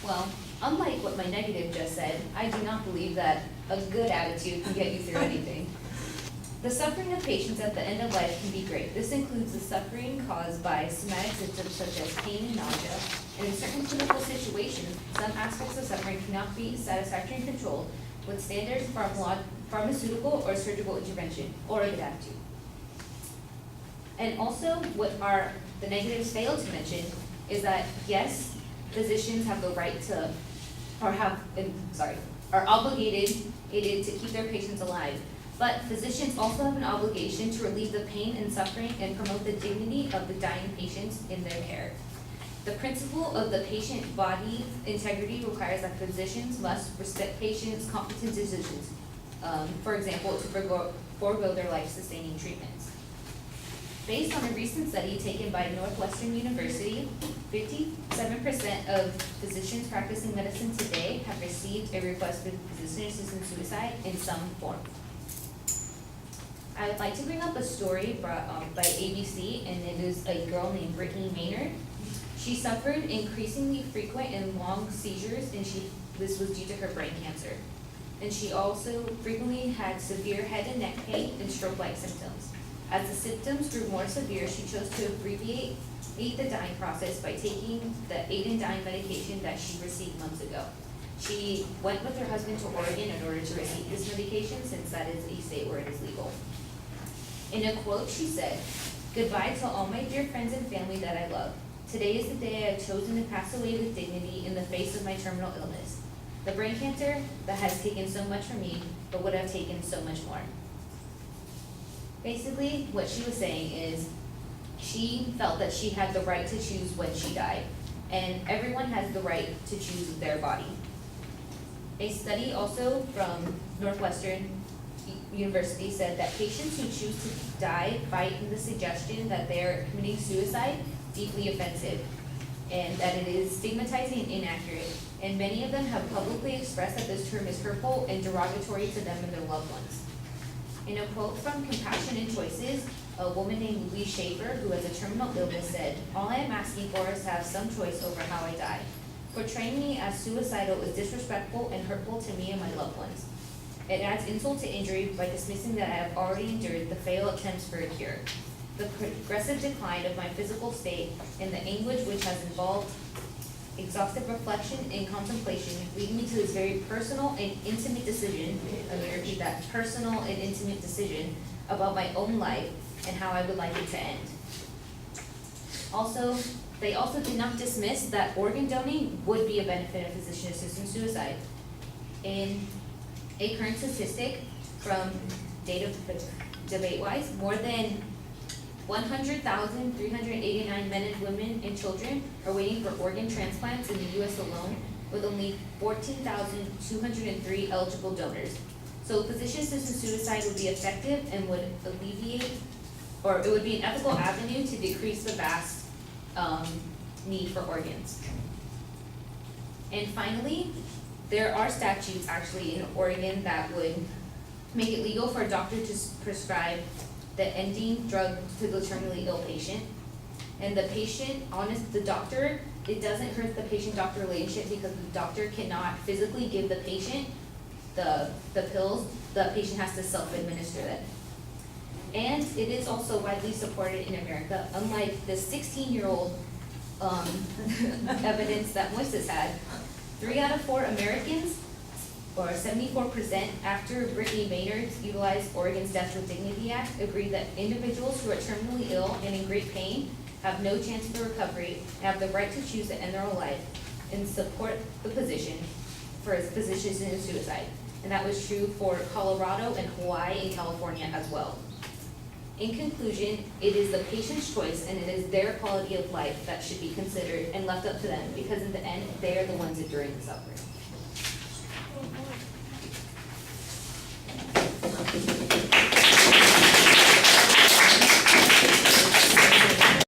Well, unlike what my negative just said, I do not believe that a good attitude can get you through anything. The suffering of patients at the end of life can be great. This includes the suffering caused by somatic symptoms such as pain and nausea, and in certain clinical situations, some aspects of suffering cannot be satisfactorily controlled with standard pharmaceutical or surgical intervention, or a good attitude. And also, the negatives fail to mention is that, yes, physicians have the right to, are obligated to keep their patients alive. But physicians also have an obligation to relieve the pain and suffering and promote the dignity of the dying patients in their care. The principle of the patient body integrity requires that physicians must respect patients' competent decisions, for example, to forego their life-sustaining treatments. Based on a recent study taken by Northwestern University, 57% of physicians practicing medicine today have received a request for physician-assisted suicide in some form. I would like to bring up a story brought by ABC, and it is a girl named Brittany Maynard. She suffered increasingly frequent and long seizures, and this was due to her brain cancer. And she also frequently had severe head and neck pain and stroke-like symptoms. As the symptoms grew more severe, she chose to abbreviate the dying process by taking the aid in dying medication that she received months ago. She went with her husband to Oregon in order to receive this medication, since that is a state where it is legal. In a quote, she said, "Goodbye to all my dear friends and family that I love. Today is the day I have chosen to pass away with dignity in the face of my terminal illness. The brain cancer that has taken so much from me, but would have taken so much more." Basically, what she was saying is, she felt that she had the right to choose when she died, and everyone has the right to choose their body. A study also from Northwestern University said that patients who choose to die find the suggestion that they're committing suicide deeply offensive, and that it is stigmatizing and inaccurate, and many of them have publicly expressed that this term is hurtful and derogatory to them and their loved ones. In a quote from Compassion and Choices, a woman named Louise Schaefer, who has a terminal illness, said, "All I am asking for is to have some choice over how I die. Portraying me as suicidal is disrespectful and hurtful to me and my loved ones. It adds insult to injury by dismissing that I have already endured the failed attempts for a cure. The progressive decline of my physical state and the anguish which has involved exhaustive reflection and contemplation lead me to this very personal and intimate decision," let me repeat that, personal and intimate decision about my own life and how I would like it to end. Also, they also did not dismiss that organ donating would be a benefit of physician-assisted suicide. In a current statistic from Data DebateWise, more than 100,389 men and women and children are waiting for organ transplants in the U.S. alone, with only 14,203 eligible donors. So physician-assisted suicide would be effective and would alleviate, or it would be an ethical avenue to decrease the vast need for organs. And finally, there are statutes actually in Oregon that would make it legal for a doctor to prescribe the ending drug to the terminally ill patient. And the doctor, it doesn't hurt the patient-doctor relationship because the doctor cannot physically give the patient the pills. The patient has to self-administer them. And it is also widely supported in America, unlike the 16-year-old evidence that Moises had. 3 out of 4 Americans, or 74%, after Brittany Maynard's utilized Oregon's Death with Dignity Act, agreed that individuals who are terminally ill and in great pain have no chance for recovery, have the right to choose to end their own life, and support the position for physicians in suicide. And that was true for Colorado and Hawaii and California as well. In conclusion, it is the patient's choice and it is their quality of life that should be considered and left up to them, because in the end, they are the ones enduring the suffering.